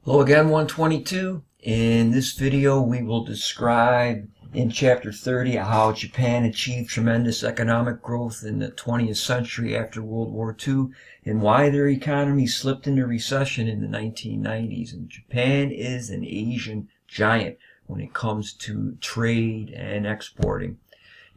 Hello again, 122. In this video, we will describe in Chapter 30 how Japan achieved tremendous economic growth in the 20th century after World War II and why their economy slipped into recession in the 1990s. And Japan is an Asian giant when it comes to trade and exporting.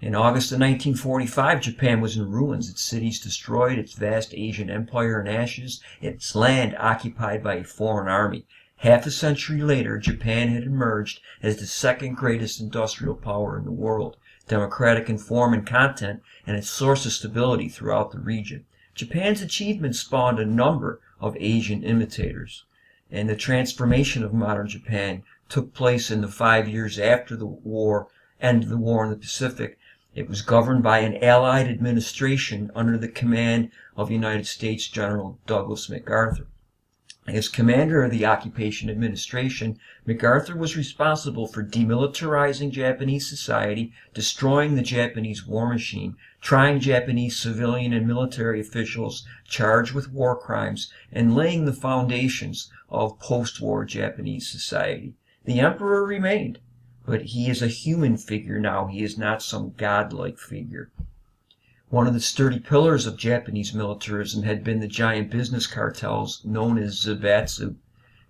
In August of 1945, Japan was in ruins, its cities destroyed, its vast Asian empire in ashes, its land occupied by a foreign army. Half a century later, Japan had emerged as the second greatest industrial power in the world, democratic in form and content, and a source of stability throughout the region. Japan's achievements spawned a number of Asian imitators, and the transformation of modern Japan took place in the 5 years after the end of the war in the Pacific. It was governed by an Allied administration under the command of United States General Douglas MacArthur. As commander of the occupation administration, MacArthur was responsible for demilitarizing Japanese society, destroying the Japanese war machine, trying Japanese civilian and military officials charged with war crimes, and laying the foundations of post-war Japanese society. The emperor remained, but he is a human figure now. He is not some godlike figure. One of the sturdy pillars of Japanese militarism had been the giant business cartels known as zaibatsu.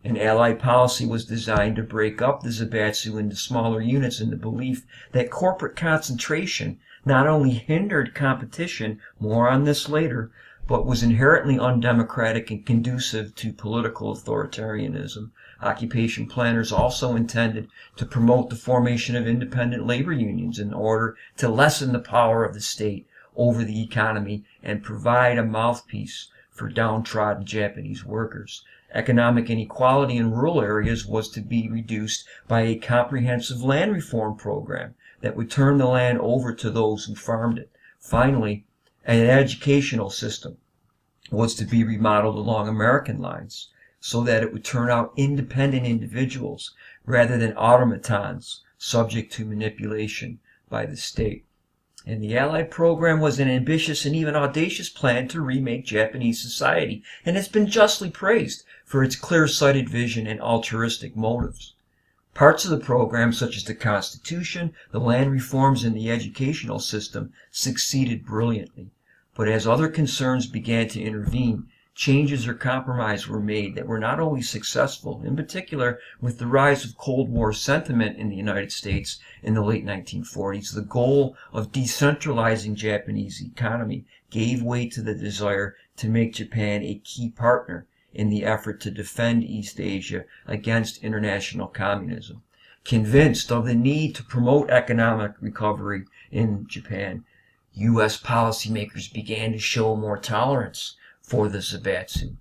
An Allied policy was designed to break up the zaibatsu into smaller units in the belief that corporate concentration not only hindered competition, more on this later, but was inherently undemocratic and conducive to political authoritarianism. Occupation planners also intended to promote the formation of independent labor unions in order to lessen the power of the state over the economy and provide a mouthpiece for downtrodden Japanese workers. Economic inequality in rural areas was to be reduced by a comprehensive land reform program that would turn the land over to those who farmed it. Finally, an educational system was to be remodeled along American lines so that it would turn out independent individuals rather than automatons subject to manipulation by the state. And the Allied program was an ambitious and even audacious plan to remake Japanese society, and has been justly praised for its clear-sighted vision and altruistic motives. Parts of the program, such as the Constitution, the land reforms, and the educational system, succeeded brilliantly. But as other concerns began to intervene, changes or compromises were made that were not always successful. In particular, with the rise of Cold War sentiment in the United States in the late 1940s, the goal of decentralizing Japanese economy gave way to the desire to make Japan a key partner in the effort to defend East Asia against international communism. Convinced of the need to promote economic recovery in Japan, U.S. policymakers began to show more tolerance for the zaibatsu.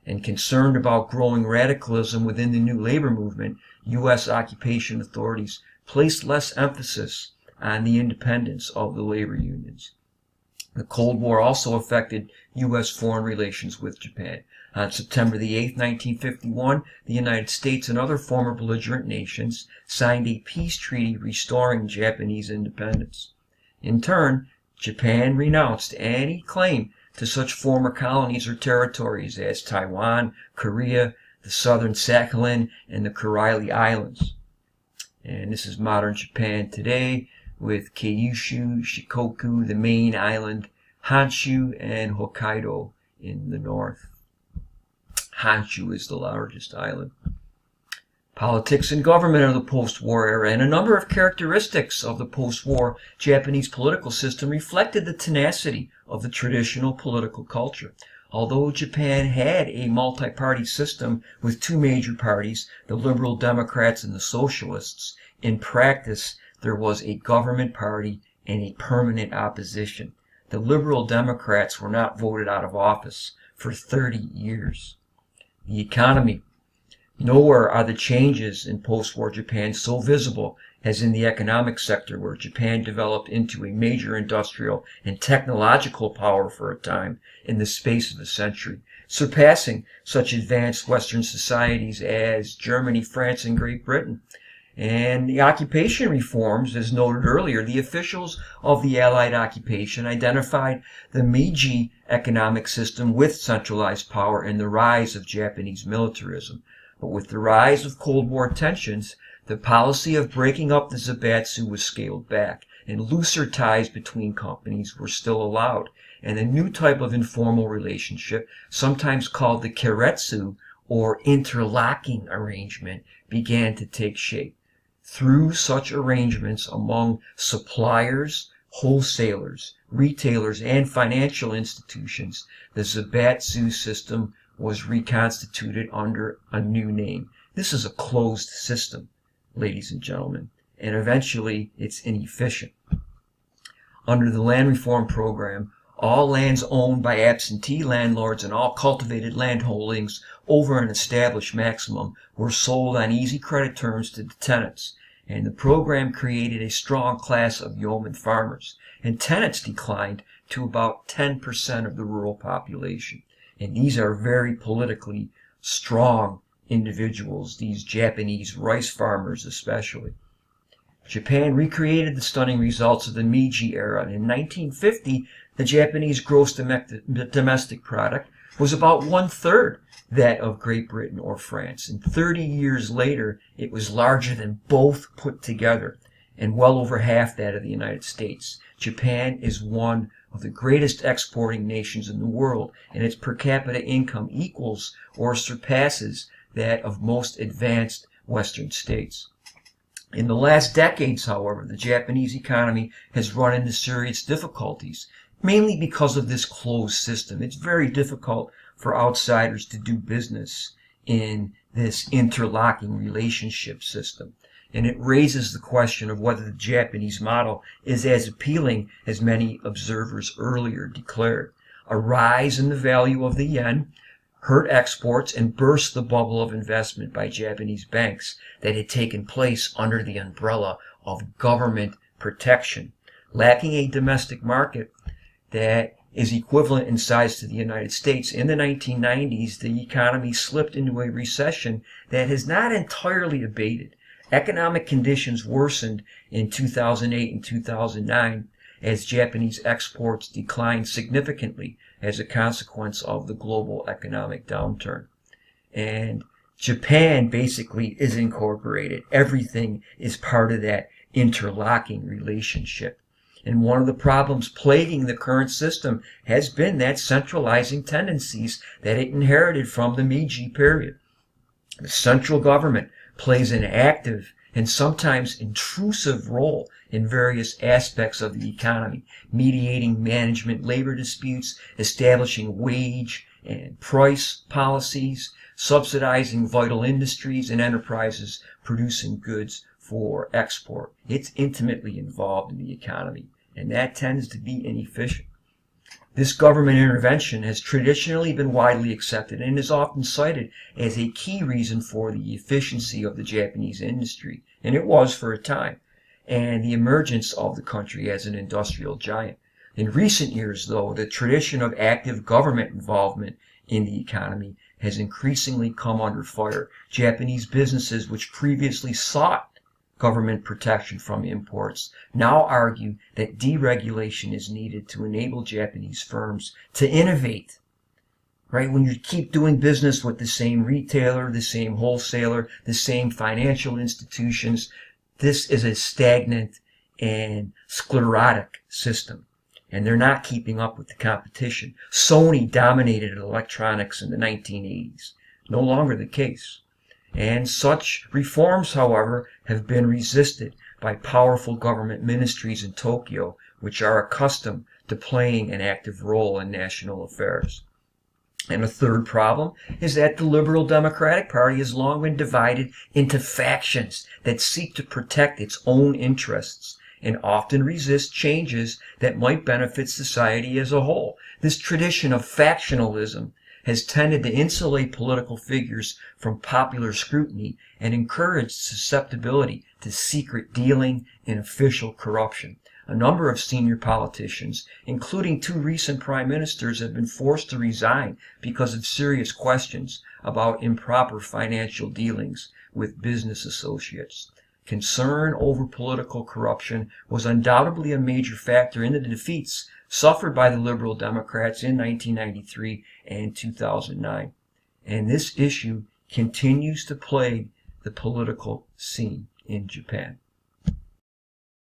And concerned about growing radicalism within the new labor movement, U.S. occupation authorities placed less emphasis on the independence of the labor unions. The Cold War also affected U.S. foreign relations with Japan. On September the 8th, 1951, the United States and other former belligerent nations signed a peace treaty restoring Japanese independence. In turn, Japan renounced any claim to such former colonies or territories as Taiwan, Korea, the southern Sakhalin, and the Kurili Islands. And this is modern Japan today, with Kyushu, Shikoku, the main island, Honshu, and Hokkaido in the north. Honshu is the largest island. Politics and government of the post-war era and a number of characteristics of the post-war Japanese political system reflected the tenacity of the traditional political culture. Although Japan had a multi-party system with two major parties, the Liberal Democrats and the Socialists, in practice there was a government party and a permanent opposition. The Liberal Democrats were not voted out of office for 30 years. The economy. Nowhere are the changes in post-war Japan so visible as in the economic sector, where Japan developed into a major industrial and technological power for a time in the space of a century, surpassing such advanced Western societies as Germany, France, and Great Britain. And the occupation reforms, as noted earlier, the officials of the Allied occupation identified the Meiji economic system with centralized power and the rise of Japanese militarism. But with the rise of Cold War tensions, the policy of breaking up the zaibatsu was scaled back, and looser ties between companies were still allowed, and a new type of informal relationship, sometimes called the keiretsu, or interlocking arrangement, began to take shape. Through such arrangements among suppliers, wholesalers, retailers, and financial institutions, the zaibatsu system was reconstituted under a new name. This is a closed system, ladies and gentlemen, and eventually it's inefficient. Under the land reform program, all lands owned by absentee landlords and all cultivated land holdings over an established maximum were sold on easy credit terms to the tenants, and the program created a strong class of yeoman farmers, and tenants declined to about 10% of the rural population. And these are very politically strong individuals, these Japanese rice farmers especially. Japan recreated the stunning results of the Meiji era, and in 1950, the Japanese gross domestic product was about 1/3 that of Great Britain or France. And 30 years later, it was larger than both put together, and well over half that of the United States. Japan is one of the greatest exporting nations in the world, and its per capita income equals or surpasses that of most advanced Western states. In the last decades, however, the Japanese economy has run into serious difficulties, mainly because of this closed system. It's very difficult for outsiders to do business in this interlocking relationship system. And it raises the question of whether the Japanese model is as appealing as many observers earlier declared. A rise in the value of the yen hurt exports and burst the bubble of investment by Japanese banks that had taken place under the umbrella of government protection. Lacking a domestic market that is equivalent in size to the United States, in the 1990s, the economy slipped into a recession that has not entirely abated. Economic conditions worsened in 2008 and 2009 as Japanese exports declined significantly as a consequence of the global economic downturn. And Japan basically is incorporated. Everything is part of that interlocking relationship. And one of the problems plaguing the current system has been that centralizing tendencies that it inherited from the Meiji period. The central government plays an active and sometimes intrusive role in various aspects of the economy, mediating management labor disputes, establishing wage and price policies, subsidizing vital industries and enterprises producing goods for export. It's intimately involved in the economy, and that tends to be inefficient. This government intervention has traditionally been widely accepted and is often cited as a key reason for the efficiency of the Japanese industry, and it was for a time, and the emergence of the country as an industrial giant. In recent years, though, the tradition of active government involvement in the economy has increasingly come under fire. Japanese businesses which previously sought government protection from imports now argue that deregulation is needed to enable Japanese firms to innovate. Right? When you keep doing business with the same retailer, the same wholesaler, the same financial institutions, this is a stagnant and sclerotic system. And they're not keeping up with the competition. Sony dominated electronics in the 1980s. No longer the case. And such reforms, however, have been resisted by powerful government ministries in Tokyo, which are accustomed to playing an active role in national affairs. And a third problem is that the Liberal Democratic Party has long been divided into factions that seek to protect its own interests and often resist changes that might benefit society as a whole. This tradition of factionalism has tended to insulate political figures from popular scrutiny and encouraged susceptibility to secret dealing and official corruption. A number of senior politicians, including 2 recent prime ministers, have been forced to resign because of serious questions about improper financial dealings with business associates. Concern over political corruption was undoubtedly a major factor in the defeats suffered by the Liberal Democrats in 1993 and 2009. And this issue continues to plague the political scene in Japan.